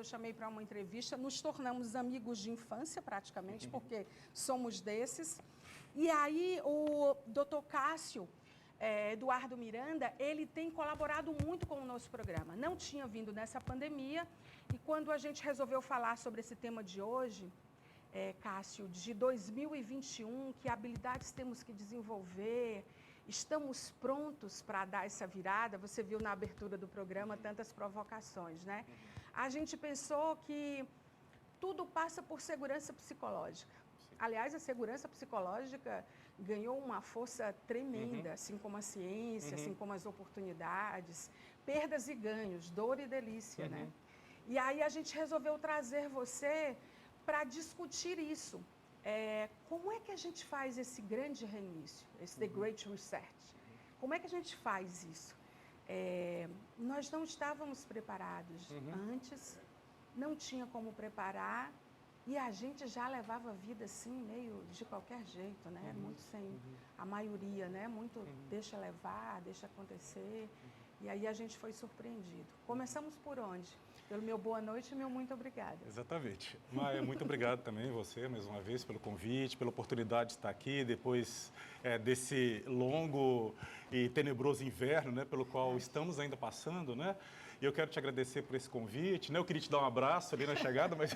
eu chamei para uma entrevista, nos tornamos amigos de infância praticamente, porque somos desses. E aí o doutor Cássio Eduardo Miranda, ele tem colaborado muito com o nosso programa. Não tinha vindo nessa pandemia e quando a gente resolveu falar sobre esse tema de hoje, Cássio, de 2021, que habilidades temos que desenvolver, estamos prontos para dar essa virada. Você viu na abertura do programa tantas provocações, né? A gente pensou que tudo passa por segurança psicológica. Aliás, a segurança psicológica ganhou uma força tremenda, assim como a ciência, assim como as oportunidades, perdas e ganhos, dor e delícia, né? E aí a gente resolveu trazer você para discutir isso. Como é que a gente faz esse grande reinício, esse The Great Reset? Como é que a gente faz isso? Nós não estávamos preparados antes, não tinha como preparar, e a gente já levava a vida assim, meio de qualquer jeito, né? Muito sem a maioria, né? Muito deixa levar, deixa acontecer. E aí a gente foi surpreendido. Começamos por onde? Pelo meu boa noite e meu muito obrigada. Exatamente. Maia, muito obrigado também você, mais uma vez, pelo convite, pela oportunidade de estar aqui, depois desse longo e tenebroso inverno, né, pelo qual estamos ainda passando, né? E eu quero te agradecer por esse convite, né? Eu queria te dar um abraço ali na chegada, mas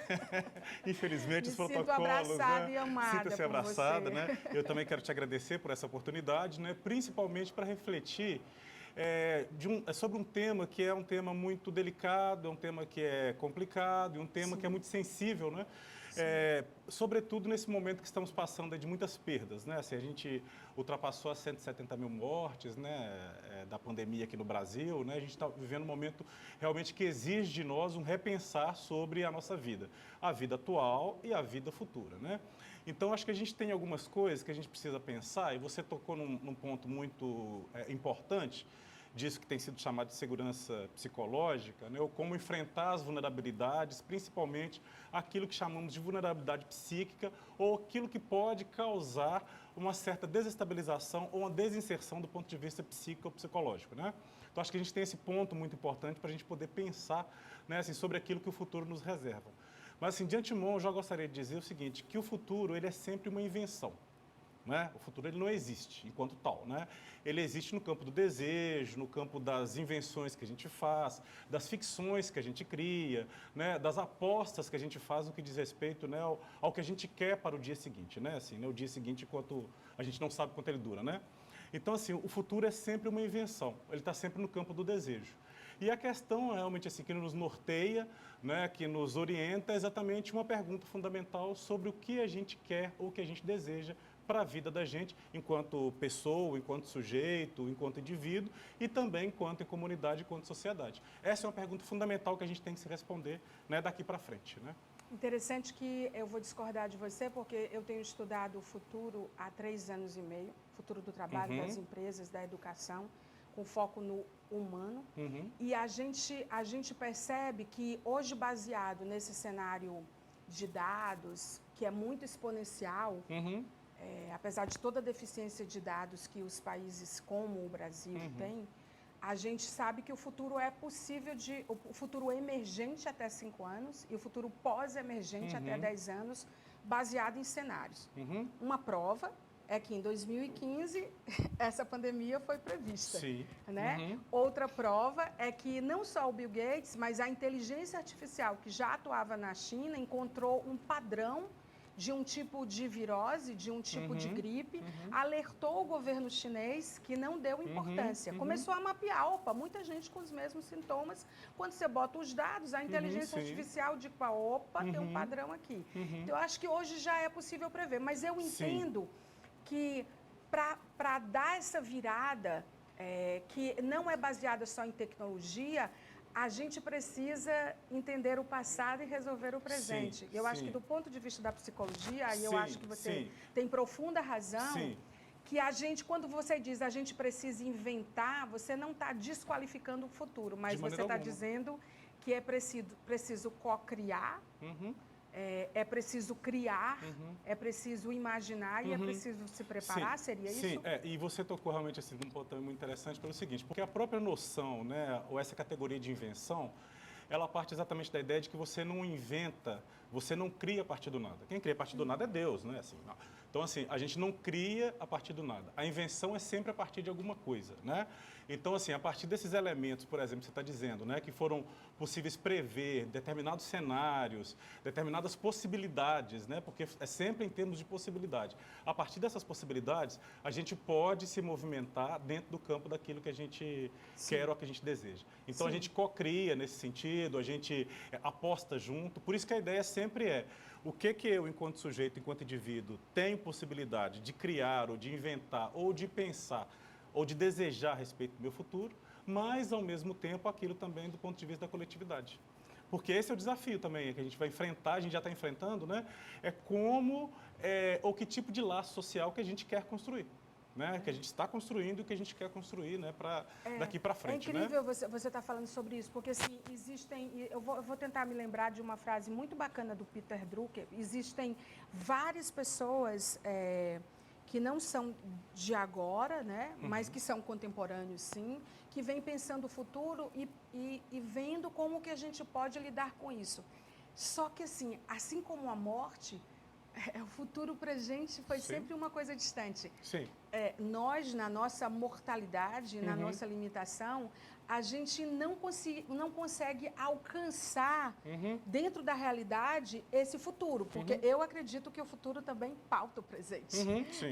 infelizmente os protocolos... Me sinto abraçada e amada. Sinta-se abraçada, né? Eu também quero te agradecer por essa oportunidade, né? Principalmente para refletir sobre um tema que é um tema muito delicado, é um tema que é complicado e um tema que é muito sensível, né? Sobretudo nesse momento que estamos passando de muitas perdas, né? Assim, a gente ultrapassou as 170 mil mortes, né, da pandemia aqui no Brasil, né? A gente está vivendo um momento realmente que exige de nós um repensar sobre a nossa vida, a vida atual e a vida futura, né? Então, acho que a gente tem algumas coisas que a gente precisa pensar, e você tocou num ponto muito importante, disso que tem sido chamado de segurança psicológica, né? Ou como enfrentar as vulnerabilidades, principalmente aquilo que chamamos de vulnerabilidade psíquica, ou aquilo que pode causar uma certa desestabilização ou uma desinserção do ponto de vista psíquico ou psicológico, né? Então, acho que a gente tem esse ponto muito importante para a gente poder pensar, né, assim, sobre aquilo que o futuro nos reserva. Mas, assim, de antemão, eu já gostaria de dizer o seguinte, que o futuro ele é sempre uma invenção. Né? O futuro ele não existe enquanto tal, né? Ele existe no campo do desejo, no campo das invenções que a gente faz, das ficções que a gente cria, né? Das apostas que a gente faz no que diz respeito, né, ao que a gente quer para o dia seguinte, né? Assim, né? O dia seguinte, enquanto a gente não sabe quanto ele dura, né? Então, assim, o futuro é sempre uma invenção, ele está sempre no campo do desejo. E a questão realmente assim, que nos norteia, né, que nos orienta, é exatamente uma pergunta fundamental sobre o que a gente quer ou o que a gente deseja para a vida da gente, enquanto pessoa, enquanto sujeito, enquanto indivíduo e também enquanto em comunidade, enquanto sociedade. Essa é uma pergunta fundamental que a gente tem que se responder, né, daqui para frente, né? Interessante que eu vou discordar de você, porque eu tenho estudado o futuro há 3 anos e meio, futuro do trabalho, das empresas, da educação, com foco no humano. E a gente percebe que hoje, baseado nesse cenário de dados, que é muito exponencial, apesar de toda a deficiência de dados que os países como o Brasil têm, a gente sabe que o futuro é possível o futuro emergente até 5 anos e o futuro pós-emergente até 10 anos, baseado em cenários. Uma prova é que em 2015 essa pandemia foi prevista. Sim. Né? Outra prova é que não só o Bill Gates, mas a inteligência artificial que já atuava na China encontrou um padrão de um tipo de virose, de um tipo de gripe, alertou o governo chinês que não deu importância. Começou a mapear, muita gente com os mesmos sintomas. Quando você bota os dados, a inteligência artificial de tem um padrão aqui. Então, eu acho que hoje já é possível prever, mas eu entendo que para dar essa virada, que não é baseada só em tecnologia, a gente precisa entender o passado e resolver o presente. Eu acho que do ponto de vista da psicologia, aí eu acho que você tem profunda razão, que a gente, quando você diz a gente precisa inventar, você não está desqualificando o futuro, mas você está dizendo que é preciso co-criar, é preciso criar, é preciso imaginar e é preciso se preparar, seria isso? Sim, e você tocou realmente assim, num ponto muito interessante pelo seguinte, porque a própria noção, né, ou essa categoria de invenção, ela parte exatamente da ideia de que você não inventa, você não cria a partir do nada. Quem cria a partir do nada é Deus, né? Assim, não. Então, assim, a gente não cria a partir do nada. A invenção é sempre a partir de alguma coisa, né? Então, assim, a partir desses elementos, por exemplo, que você está dizendo, né, que foram possíveis prever determinados cenários, determinadas possibilidades, né? Porque é sempre em termos de possibilidade. A partir dessas possibilidades, a gente pode se movimentar dentro do campo daquilo que a gente quer ou que a gente deseja. Então, a gente co-cria nesse sentido, a gente aposta junto. Por isso que a ideia sempre é o que eu, enquanto sujeito, enquanto indivíduo, tenho possibilidade de criar ou de inventar ou de pensar ou de desejar a respeito do meu futuro, mas, ao mesmo tempo, aquilo também do ponto de vista da coletividade. Porque esse é o desafio também que a gente vai enfrentar, a gente já está enfrentando, né? É como, ou que tipo de laço social que a gente quer construir. Né, que a gente está construindo e que a gente quer construir, né, daqui para frente. É incrível, né? você estar falando sobre isso, porque assim, eu vou tentar me lembrar de uma frase muito bacana do Peter Drucker. Existem várias pessoas que não são de agora, né, mas que são contemporâneos, sim, que vêm pensando o futuro e vendo como que a gente pode lidar com isso. Só que assim como a morte, o futuro para a gente foi sempre uma coisa distante. Sim. Nós, na nossa mortalidade, na nossa limitação, a gente não consegue alcançar dentro da realidade esse futuro, porque eu acredito que o futuro também pauta o presente.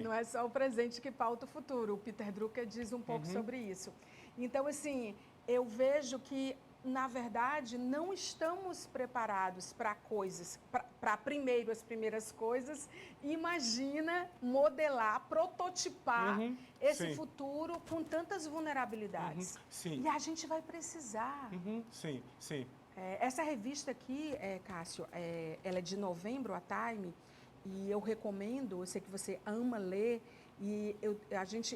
Não é só o presente que pauta o futuro. O Peter Drucker diz um pouco sobre isso. Então, assim, eu vejo que na verdade, não estamos preparados para coisas, para primeiro as primeiras coisas. Imagina modelar, prototipar esse futuro com tantas vulnerabilidades. Sim. E a gente vai precisar. Sim, sim. Essa revista aqui, Cássio, ela é de novembro, a Time, e eu recomendo, eu sei que você ama ler, e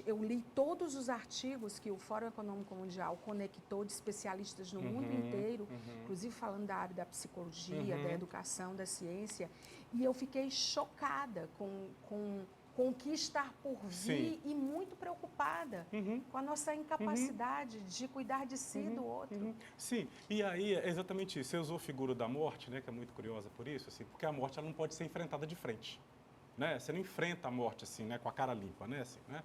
eu li todos os artigos que o Fórum Econômico Mundial conectou de especialistas no mundo inteiro, inclusive falando da área da psicologia, da educação, da ciência, e eu fiquei chocada com o que está por vir e muito preocupada com a nossa incapacidade de cuidar de si e do outro. Sim, e aí é exatamente isso. Você usou a figura da morte, né, que é muito curiosa por isso, assim, porque a morte ela não pode ser enfrentada de frente. Né? Você não enfrenta a morte assim, né, com a cara limpa, né? Assim, né?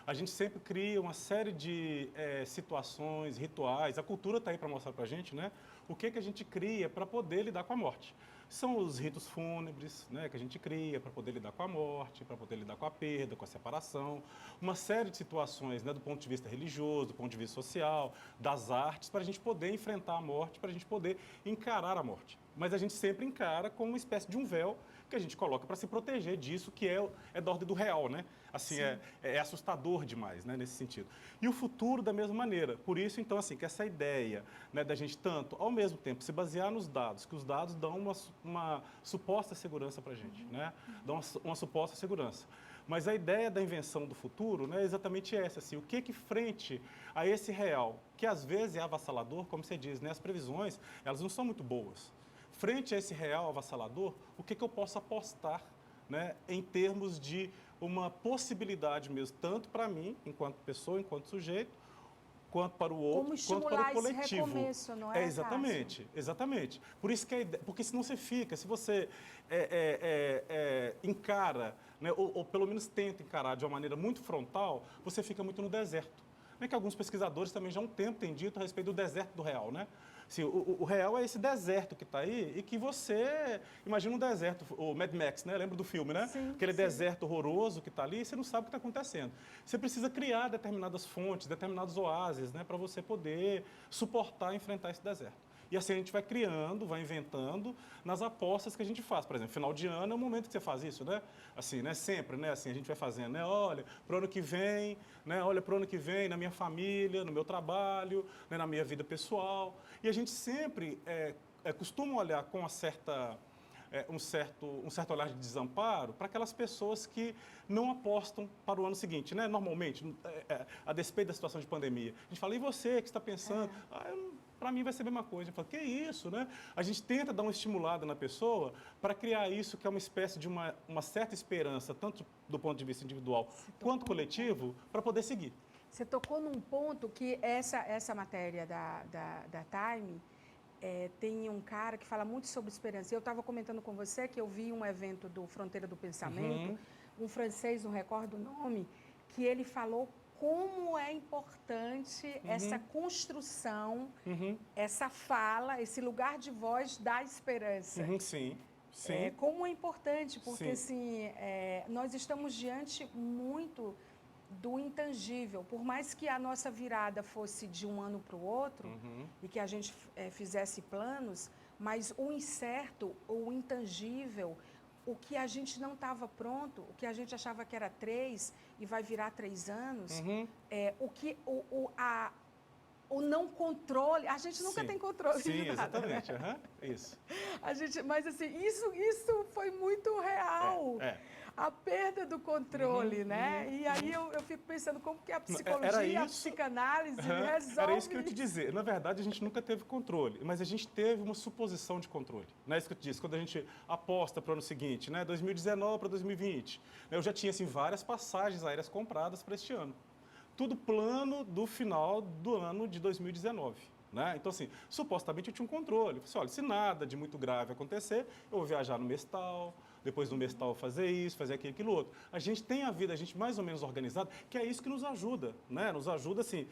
A gente sempre cria uma série de situações, rituais. A cultura está aí para mostrar para a gente, né? O que a gente cria para poder lidar com a morte. São os ritos fúnebres, né, que a gente cria para poder lidar com a morte, para poder lidar com a perda, com a separação. Uma série de situações, né, do ponto de vista religioso, do ponto de vista social, das artes, para a gente poder enfrentar a morte, para a gente poder encarar a morte. Mas a gente sempre encara como uma espécie de um véu que a gente coloca para se proteger disso, que é da ordem do real, né? Assim, é assustador demais, né, nesse sentido. E o futuro da mesma maneira. Por isso, então, assim, que essa ideia, né, da gente tanto, ao mesmo tempo, se basear nos dados, que os dados dão uma suposta segurança para a gente, né? Dão uma suposta segurança. Mas a ideia da invenção do futuro, né, é exatamente essa, assim, o que frente a esse real, que às vezes é avassalador, como você diz, né, as previsões, elas não são muito boas. Frente a esse real avassalador, o que eu posso apostar, né, em termos de uma possibilidade mesmo, tanto para mim, enquanto pessoa, enquanto sujeito, quanto para o outro, quanto para o coletivo. Esse recomeço, não é? Exatamente, exatamente. Por isso que a ideia, porque senão você fica, se você encara, né, ou pelo menos tenta encarar de uma maneira muito frontal, você fica muito no deserto. Né, que alguns pesquisadores também já há um tempo têm dito a respeito do deserto do real, né? Assim, o real é esse deserto que está aí e que você... Imagina um deserto, o Mad Max, né? Lembra do filme, né? Sim, aquele deserto horroroso que está ali e você não sabe o que está acontecendo. Você precisa criar determinadas fontes, determinados oásis, né? Para você poder suportar e enfrentar esse deserto. E assim a gente vai criando, vai inventando nas apostas que a gente faz. Por exemplo, final de ano é o momento que você faz isso, né? Assim, né? Sempre, né? Assim, a gente vai fazendo, né? Olha, para o ano que vem, né? Olha, para o ano que vem, na minha família, no meu trabalho, né? Na minha vida pessoal. E a gente sempre costuma olhar com uma certa... um certo olhar de desamparo para aquelas pessoas que não apostam para o ano seguinte, né? Normalmente, a despeito da situação de pandemia. A gente fala, e você que está pensando? Para mim vai ser a mesma coisa. Eu falo, que isso, né? A gente tenta dar uma estimulada na pessoa para criar isso que é uma espécie de uma certa esperança, tanto do ponto de vista individual quanto coletivo, para poder seguir. Você tocou num ponto que essa matéria da Time, tem um cara que fala muito sobre esperança. Eu estava comentando com você que eu vi um evento do Fronteira do Pensamento, um francês, não recordo o nome, que ele falou como é importante essa construção, essa fala, esse lugar de voz da esperança. Sim, sim. Como é importante, porque assim, nós estamos diante muito do intangível. Por mais que a nossa virada fosse de um ano para o outro e que a gente fizesse planos, mas o incerto, o intangível, o que a gente não estava pronto, o que a gente achava que era 3 e vai virar 3 anos, o não controle, a gente nunca tem controle de nada. Exatamente, isso. Mas assim, isso foi muito real. A perda do controle, né? E aí eu fico pensando como que a psicologia, a psicanálise resolve. Era isso que eu ia te dizer. Na verdade, a gente nunca teve controle, mas a gente teve uma suposição de controle. Não é isso que eu te disse. Quando a gente aposta para o ano seguinte, né? 2019 para 2020, eu já tinha assim, várias passagens aéreas compradas para este ano. Tudo plano do final do ano de 2019. Né? Então, assim, supostamente eu tinha um controle. Eu falei assim, olha, se nada de muito grave acontecer, eu vou viajar no mês tal, depois do mês tal fazer isso, fazer aquilo outro. A gente tem a vida, a gente mais ou menos organizada, que é isso que nos ajuda, né? Nos ajuda, assim,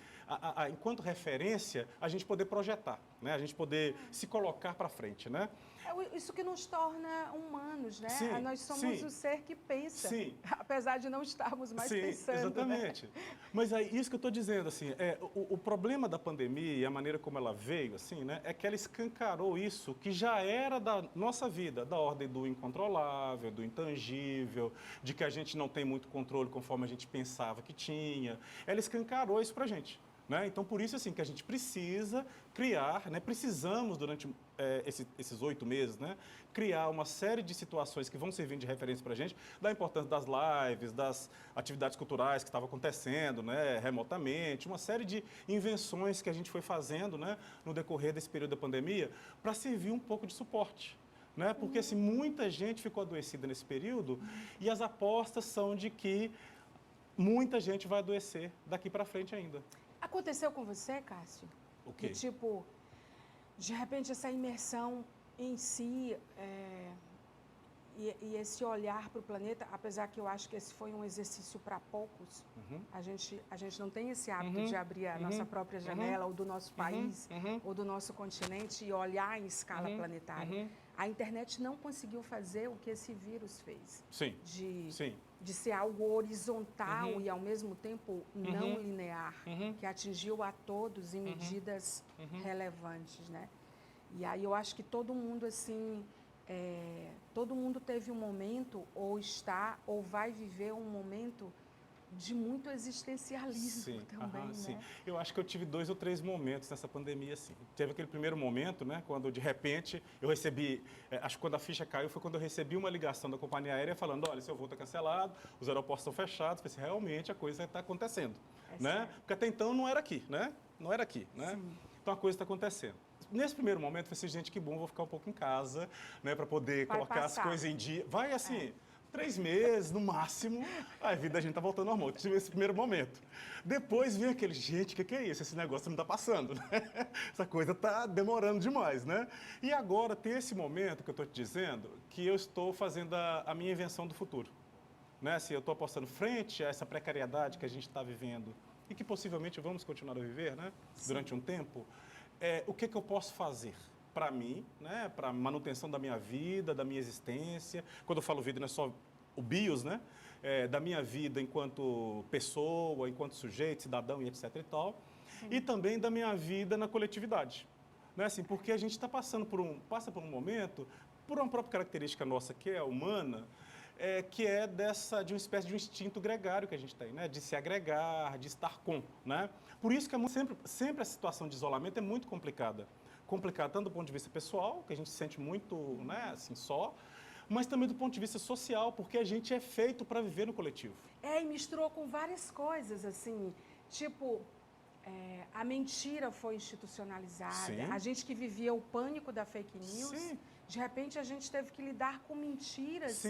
enquanto referência, a gente poder projetar, né? A gente poder se colocar para frente, né? É isso que nos torna humanos, né? Sim, nós somos o ser que pensa, apesar de não estarmos mais pensando. Exatamente. Né? Mas é isso que eu estou dizendo, assim, o problema da pandemia e a maneira como ela veio, assim, né, é que ela escancarou isso que já era da nossa vida, da ordem do incontrolável, do intangível, de que a gente não tem muito controle conforme a gente pensava que tinha. Ela escancarou isso para a gente. Né? Então, por isso assim, que a gente precisa criar, né? Precisamos, durante esses 8 meses, né? Criar uma série de situações que vão servir de referência para a gente, da importância das lives, das atividades culturais que estavam acontecendo, né? Remotamente, uma série de invenções que a gente foi fazendo, né? No decorrer desse período da pandemia, para servir um pouco de suporte. Né? Porque assim, muita gente ficou adoecida nesse período e as apostas são de que muita gente vai adoecer daqui para frente ainda. Aconteceu com você, Cássio? O quê? Tipo, de repente essa imersão em si e esse olhar para o planeta, apesar que eu acho que esse foi um exercício para poucos, a gente não tem esse hábito de abrir a nossa própria janela ou do nosso país ou do nosso continente e olhar em escala planetária. A internet não conseguiu fazer o que esse vírus fez. De ser algo horizontal e, ao mesmo tempo, não linear, que atingiu a todos em medidas relevantes, né? E aí eu acho que todo mundo, assim, todo mundo teve um momento, ou está, ou vai viver um momento de muito existencialismo também, né? Sim. Eu acho que eu tive 2 ou 3 momentos nessa pandemia, assim. Teve aquele primeiro momento, né, quando de repente eu recebi, acho que quando a ficha caiu foi quando eu recebi uma ligação da companhia aérea falando, olha, seu voo está cancelado, os aeroportos estão fechados. Eu pensei, realmente a coisa está acontecendo, né? Porque até então não era aqui, né? Não era aqui, né? Então a coisa está acontecendo. Nesse primeiro momento, eu falei assim, gente, que bom, vou ficar um pouco em casa, né, para poder colocar as coisas em dia. Vai assim... 3 meses, no máximo, a vida da gente tá voltando ao normal. Tive esse primeiro momento. Depois vem aquele, gente, o que é isso? Esse negócio não tá passando, né? Essa coisa tá demorando demais, né? E agora tem esse momento que eu tô te dizendo, que eu estou fazendo a minha invenção do futuro. Né? Assim, eu estou apostando frente a essa precariedade que a gente está vivendo e que possivelmente vamos continuar a viver, né? Durante um tempo. O que eu posso fazer? Para mim, né, para manutenção da minha vida, da minha existência. Quando eu falo vida, não é só o bios, né? Da minha vida enquanto pessoa, enquanto sujeito, cidadão e etc. e tal. E também da minha vida na coletividade. Né? Assim, porque a gente está passa por um momento, por uma própria característica nossa que é humana, que é de uma espécie de um instinto gregário que a gente tem, né? De se agregar, de estar com. Né? Por isso que sempre a situação de isolamento é muito complicada. Complicado tanto do ponto de vista pessoal, que a gente se sente muito, né, assim, só, mas também do ponto de vista social, porque a gente é feito para viver no coletivo. E misturou com várias coisas, assim, tipo, a mentira foi institucionalizada, a gente que vivia o pânico da fake news, de repente a gente teve que lidar com mentiras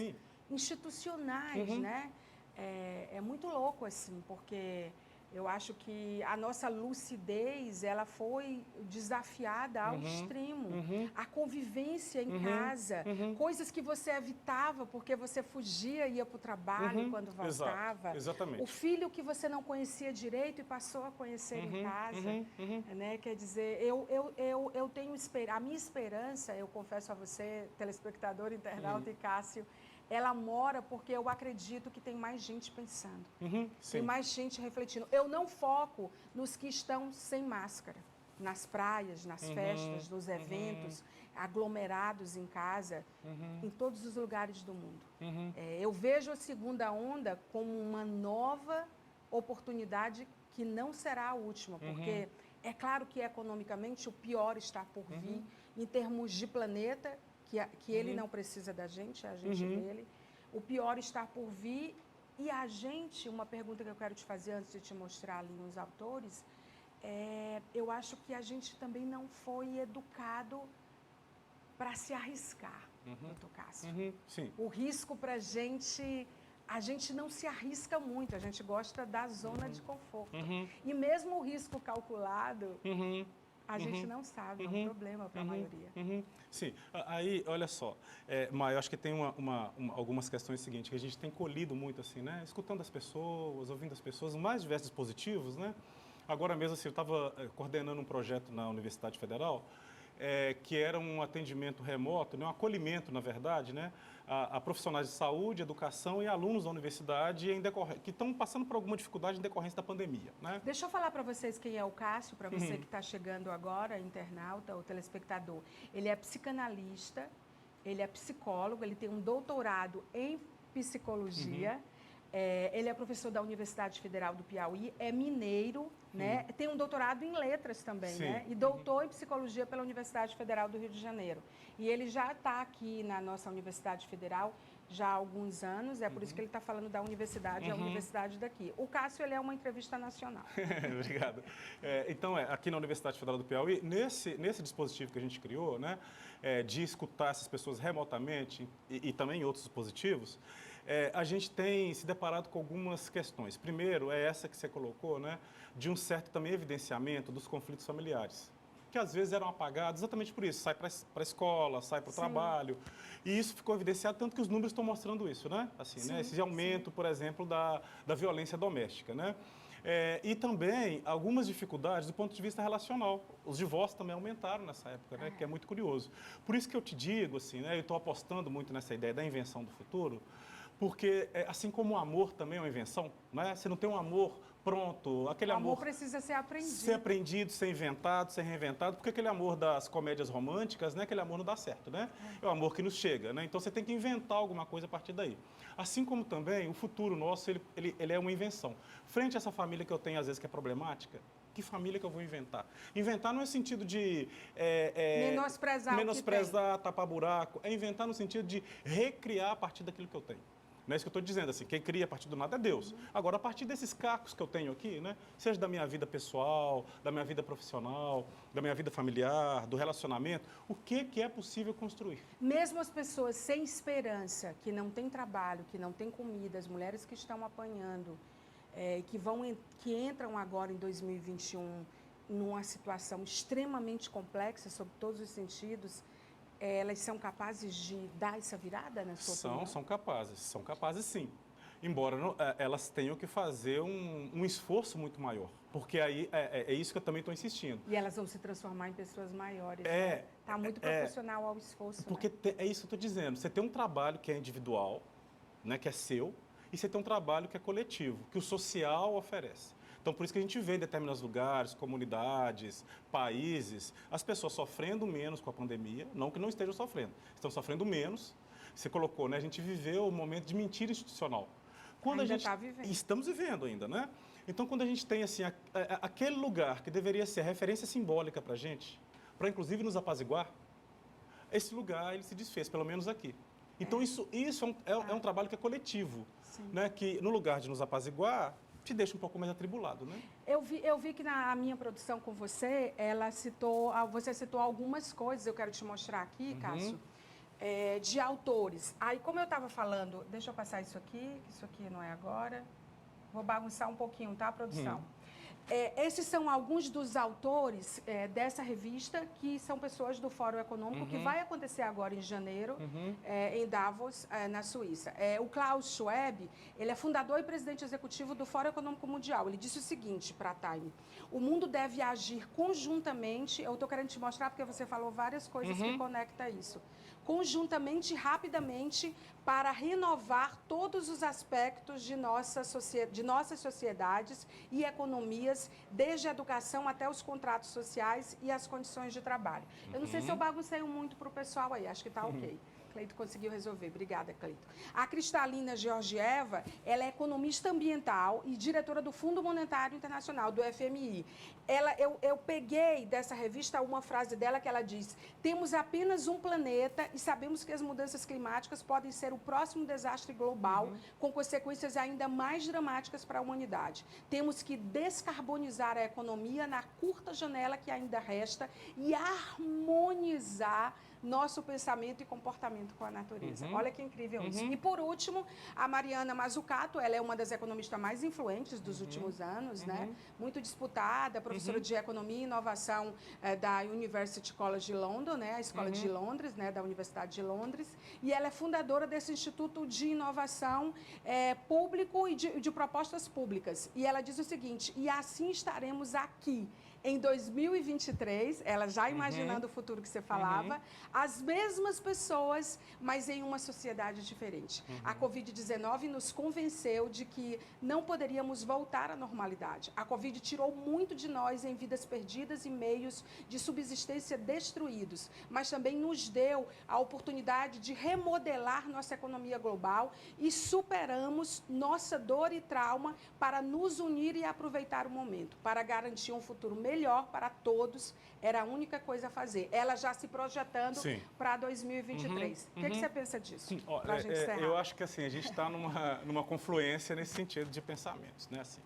institucionais, né? É muito louco, assim, porque Eu acho que a nossa lucidez, ela foi desafiada ao extremo. A convivência em casa, coisas que você evitava porque você fugia e ia para o trabalho quando voltava. Exato, exatamente. O filho que você não conhecia direito e passou a conhecer em casa. Né? Quer dizer, eu tenho a minha esperança, eu confesso a você, telespectador, internauta e Cássio, ela mora porque eu acredito que tem mais gente pensando. Tem mais gente refletindo. Eu não foco nos que estão sem máscara, nas praias, nas festas, nos eventos, aglomerados em casa, em todos os lugares do mundo. Eu vejo a segunda onda como uma nova oportunidade que não será a última, porque é claro que economicamente o pior está por vir, em termos de planeta, que ele não precisa da gente, é a gente dele. O pior está por vir e a gente, uma pergunta que eu quero te fazer antes de te mostrar ali uns autores, eu acho que a gente também não foi educado para se arriscar, doutor Cássio. Sim. O risco para a gente não se arrisca muito, a gente gosta da zona de conforto. E mesmo o risco calculado, a gente não sabe, é um problema para a maioria. Sim, aí, olha só, Maia, eu acho que tem algumas questões seguintes, que a gente tem colhido muito, assim, né? Escutando as pessoas, ouvindo as pessoas, os mais diversos dispositivos, né? Agora mesmo, assim, eu estava coordenando um projeto na Universidade Federal, que era um atendimento remoto, né? Um acolhimento, na verdade, né? A profissionais de saúde, educação e alunos da universidade que estão passando por alguma dificuldade em decorrência da pandemia, né? Deixa eu falar para vocês quem é o Cássio, para você que está chegando agora, internauta ou telespectador. Ele é psicanalista, ele é psicólogo, ele tem um doutorado em psicologia, ele é professor da Universidade Federal do Piauí, é mineiro, né? Tem um doutorado em letras também, né? E doutor em psicologia pela Universidade Federal do Rio de Janeiro. E ele já está aqui na nossa Universidade Federal já há alguns anos, é por isso que ele está falando da universidade, a universidade daqui. O Cássio, ele é uma entrevista nacional. Obrigado. Então, aqui na Universidade Federal do Piauí, nesse dispositivo que a gente criou, né, de escutar essas pessoas remotamente e também em outros dispositivos, a gente tem se deparado com algumas questões. Primeiro, é essa que você colocou, né, de um certo também evidenciamento dos conflitos familiares, que às vezes eram apagados exatamente por isso. Sai para a escola, sai para o trabalho. E isso ficou evidenciado, tanto que os números estão mostrando isso, né? Assim, né? Esse aumento, por exemplo, da violência doméstica, né? E também algumas dificuldades do ponto de vista relacional. Os divórcios também aumentaram nessa época, né? Que é muito curioso. Por isso que eu te digo, assim, né? Eu estou apostando muito nessa ideia da invenção do futuro, porque assim como o amor também é uma invenção, né? Você não tem um amor pronto, aquele amor precisa ser aprendido. Ser aprendido, ser inventado, ser reinventado, porque aquele amor das comédias românticas, né, aquele amor não dá certo, né? É o amor que nos chega, né? Então você tem que inventar alguma coisa a partir daí. Assim como também o futuro nosso, ele é uma invenção. Frente a essa família que eu tenho às vezes que é problemática, que família que eu vou inventar? Inventar não é sentido de menosprezar, tapar buraco, é inventar no sentido de recriar a partir daquilo que eu tenho. Não é isso que eu estou dizendo, assim, quem cria a partir do nada é Deus. Agora, a partir desses cacos que eu tenho aqui, né, seja da minha vida pessoal, da minha vida profissional, da minha vida familiar, do relacionamento, o que é possível construir? Mesmo as pessoas sem esperança, que não têm trabalho, que não têm comida, as mulheres que estão apanhando, que entram agora em 2021 numa situação extremamente complexa, sob todos os sentidos, elas são capazes de dar essa virada, na sua opinião? São capazes sim. Embora elas tenham que fazer um esforço muito maior, porque aí é isso que eu também estou insistindo. E elas vão se transformar em pessoas maiores, né? Está muito proporcional ao esforço. Porque né? É isso que eu estou dizendo, você tem um trabalho que é individual, né, que é seu, e você tem um trabalho que é coletivo, que o social oferece. Então, por isso que a gente vê em determinados lugares, comunidades, países, as pessoas sofrendo menos com a pandemia, não que não estejam sofrendo, estão sofrendo menos. Você colocou, né? A gente viveu um momento de mentira institucional. Quando ainda está vivendo. Estamos vivendo ainda, né? Então, quando a gente tem, assim, aquele lugar que deveria ser a referência simbólica para a gente, para inclusive nos apaziguar, esse lugar ele se desfez, pelo menos aqui. Então, isso é um trabalho que é coletivo, né? Que no lugar de nos apaziguar, te deixa um pouco mais atribulado, né? Eu vi que na minha produção com você, você citou algumas coisas, eu quero te mostrar aqui, Cássio, de autores. Aí, como eu estava falando, deixa eu passar isso aqui não é agora, vou bagunçar um pouquinho, tá, produção? Esses são alguns dos autores dessa revista, que são pessoas do Fórum Econômico, que vai acontecer agora em janeiro, em Davos, na Suíça. O Klaus Schwab, ele é fundador e presidente executivo do Fórum Econômico Mundial. Ele disse o seguinte para a Time: o mundo deve agir conjuntamente, eu estou querendo te mostrar porque você falou várias coisas que conectam isso, conjuntamente, rapidamente, para renovar todos os aspectos de nossas sociedades e economias, desde a educação até os contratos sociais e as condições de trabalho. Eu não sei se eu baguncei muito para o pessoal aí, acho que está ok. Cleito conseguiu resolver. Obrigada, Cleito. A Cristalina Georgieva, ela é economista ambiental e diretora do Fundo Monetário Internacional, do FMI. Eu peguei dessa revista uma frase dela que ela diz: temos apenas um planeta e sabemos que as mudanças climáticas podem ser o próximo desastre global, com consequências ainda mais dramáticas para a humanidade. Temos que descarbonizar a economia na curta janela que ainda resta e harmonizar nosso pensamento e comportamento com a natureza. Olha que incrível isso. E, por último, a Mariana Mazzucato, ela é uma das economistas mais influentes dos últimos anos, né? Muito disputada, professora de Economia e Inovação da University College de London, né? A Escola de Londres, né? Da Universidade de Londres. E ela é fundadora desse Instituto de Inovação Público e de Propostas Públicas. E ela diz o seguinte: e assim estaremos aqui, em 2023, ela já imaginando o futuro que você falava, as mesmas pessoas, mas em uma sociedade diferente. A Covid-19 nos convenceu de que não poderíamos voltar à normalidade. A Covid tirou muito de nós em vidas perdidas e meios de subsistência destruídos, mas também nos deu a oportunidade de remodelar nossa economia global e superamos nossa dor e trauma para nos unir e aproveitar o momento, para garantir um futuro melhor para todos. Era a única coisa a fazer. Ela já se projetando para 2023. O que você pensa disso? Pra gente encerrar? Eu acho que assim, a gente está numa confluência nesse sentido de pensamentos, né? Assim,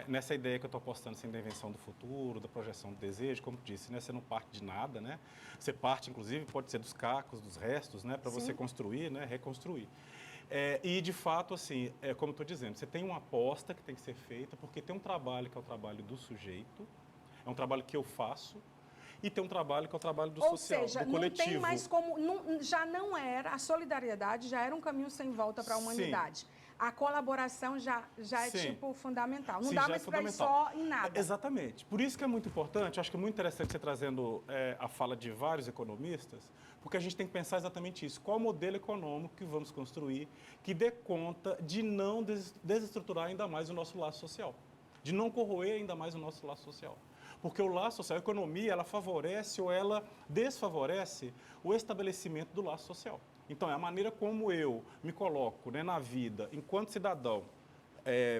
nessa ideia que eu estou apostando assim, da invenção do futuro, da projeção do desejo, como disse, né? Você não parte de nada, né? Você parte, inclusive, pode ser dos cacos, dos restos, né? Para você construir, né? Reconstruir. E, de fato, assim, como eu estou dizendo, você tem uma aposta que tem que ser feita, porque tem um trabalho que é o trabalho do sujeito, é um trabalho que eu faço, e tem um trabalho que é o trabalho do social, do coletivo. Não tem mais como... já não era... A solidariedade já era um caminho sem volta para a humanidade. A colaboração já é, tipo, fundamental. Não dá mais para ir só em nada. Exatamente. Por isso que é muito importante, eu acho que é muito interessante você trazendo a fala de vários economistas, porque a gente tem que pensar exatamente isso. Qual o modelo econômico que vamos construir que dê conta de não desestruturar ainda mais o nosso laço social, de não corroer ainda mais o nosso laço social. Porque o laço social, a economia, ela favorece ou ela desfavorece o estabelecimento do laço social. Então, é a maneira como eu me coloco, né, na vida, enquanto cidadão,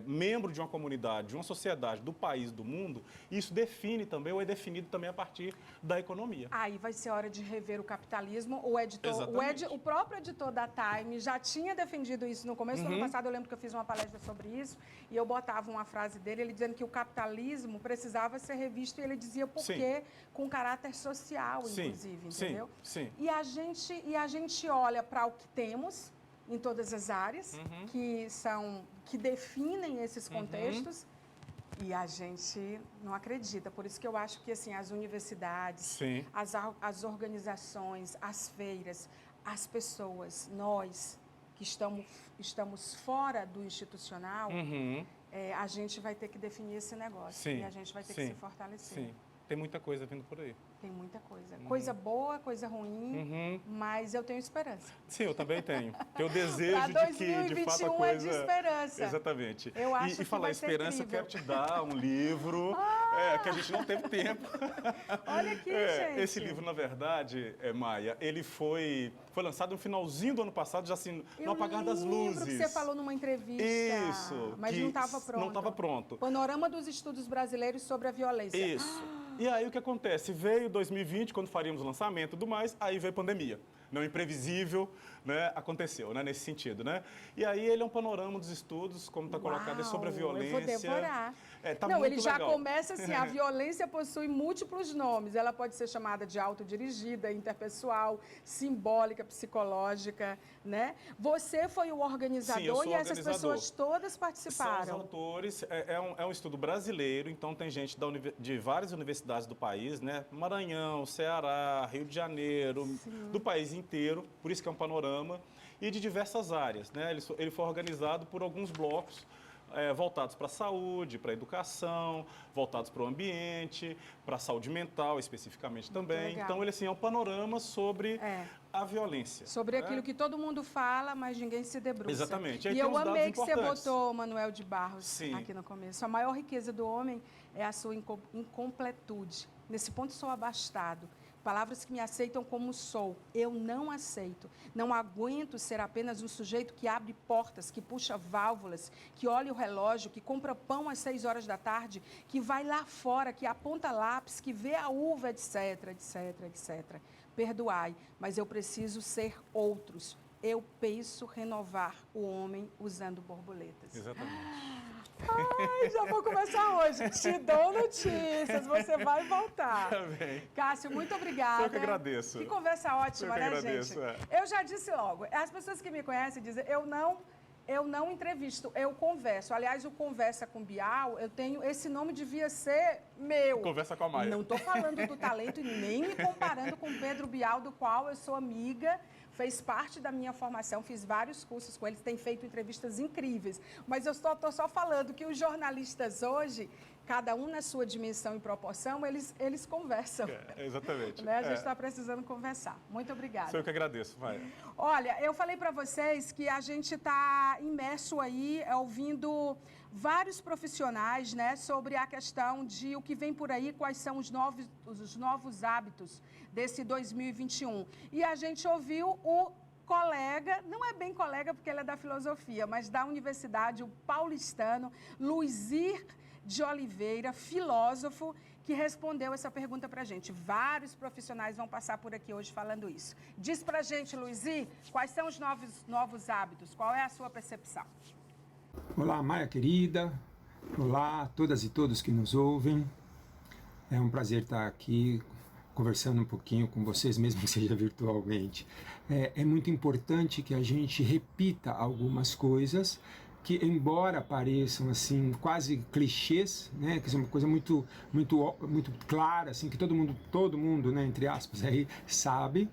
membro de uma comunidade, de uma sociedade, do país, do mundo, isso define também, ou é definido também a partir da economia. Aí vai ser hora de rever o capitalismo. O próprio editor da Time já tinha defendido isso no começo do ano passado. Eu lembro que eu fiz uma palestra sobre isso e eu botava uma frase dele, ele dizendo que o capitalismo precisava ser revisto, e ele dizia por quê, com caráter social, inclusive, entendeu? Sim. E a gente olha para o que temos em todas as áreas, que definem esses contextos, e a gente não acredita. Por isso que eu acho que assim, as universidades, as organizações, as feiras, as pessoas, nós que estamos fora do institucional, a gente vai ter que definir esse negócio. E a gente vai ter que se fortalecer. Tem muita coisa vindo por aí. Tem muita coisa. Coisa boa, coisa ruim, mas eu tenho esperança. Sim, eu também tenho. Tenho o desejo de que, de fato, a coisa... é de esperança. Exatamente. Eu acho que falar vai esperança, eu quero te dar um livro que a gente não teve tempo. Olha aqui, gente. Esse livro, na verdade, Maia, ele foi lançado no finalzinho do ano passado, já assim, no apagar das luzes. Que você falou numa entrevista. Isso. Mas não estava pronto. Não estava pronto. Panorama dos estudos brasileiros sobre a violência. Isso. E aí o que acontece? Veio 2020, quando faríamos o lançamento e tudo mais, aí veio a pandemia. não imprevisível, né, aconteceu, né, nesse sentido, né? E aí ele é um panorama dos estudos, como está colocado, é sobre a violência. Eu vou devorar. Tá não, muito ele já legal. começa assim, a violência possui múltiplos nomes. Ela pode ser chamada de autodirigida, interpessoal, simbólica, psicológica, né? Você foi o organizador e essas pessoas todas participaram. São os autores, é um estudo brasileiro, então tem gente de várias universidades do país, né? Maranhão, Ceará, Rio de Janeiro, do país inteiro, por isso que é um panorama, e de diversas áreas, né? Ele foi organizado por alguns blocos, voltados para a saúde, para a educação, voltados para o ambiente, para a saúde mental especificamente também. Então, ele assim, é um panorama sobre a violência. Sobre aquilo que todo mundo fala, mas ninguém se debruça. Exatamente. E eu amei que você botou, Manuel de Barros, aqui no começo. A maior riqueza do homem é a sua incompletude. Nesse ponto, sou abastado. Palavras que me aceitam como sou. Eu não aceito. Não aguento ser apenas um sujeito que abre portas, que puxa válvulas, que olha o relógio, que compra pão às 6 horas da tarde, que vai lá fora, que aponta lápis, que vê a uva, etc, etc, etc. Perdoai, mas eu preciso ser outros. Eu penso renovar o homem usando borboletas. Exatamente. Ai, já vou começar hoje. Te dou notícias, você vai voltar. Tá bem. Cássio, muito obrigada. Eu que agradeço. Que conversa ótima, né, agradeço, gente? Eu já disse logo, as pessoas que me conhecem dizem, eu não entrevisto, eu converso. Aliás, o Conversa com Bial, esse nome devia ser meu. Conversa com a Maia. Não estou falando do talento e nem me comparando com o Pedro Bial, do qual eu sou amiga, fez parte da minha formação, fiz vários cursos com eles, tem feito entrevistas incríveis. Mas eu estou só falando que os jornalistas hoje, cada um na sua dimensão e proporção, eles conversam. Exatamente. Né? A gente está precisando conversar. Muito obrigada. Sou eu que agradeço, Maia. Olha, eu falei para vocês que a gente está imerso aí, ouvindo vários profissionais, né, sobre a questão de o que vem por aí, quais são os novos hábitos desse 2021. E a gente ouviu o colega, não é bem colega porque ele é da filosofia, mas da universidade, o paulistano Luizir de Oliveira, filósofo, que respondeu essa pergunta para a gente. Vários profissionais vão passar por aqui hoje falando isso. Diz para a gente, Luizir, quais são os novos hábitos? Qual é a sua percepção? Olá, Maia querida. Olá a todas e todos que nos ouvem. É um prazer estar aqui conversando um pouquinho com vocês, mesmo que seja virtualmente. É muito importante que a gente repita algumas coisas que, embora pareçam assim quase clichês, né, que é uma coisa muito clara, assim, que todo mundo, né, entre aspas, aí sabe,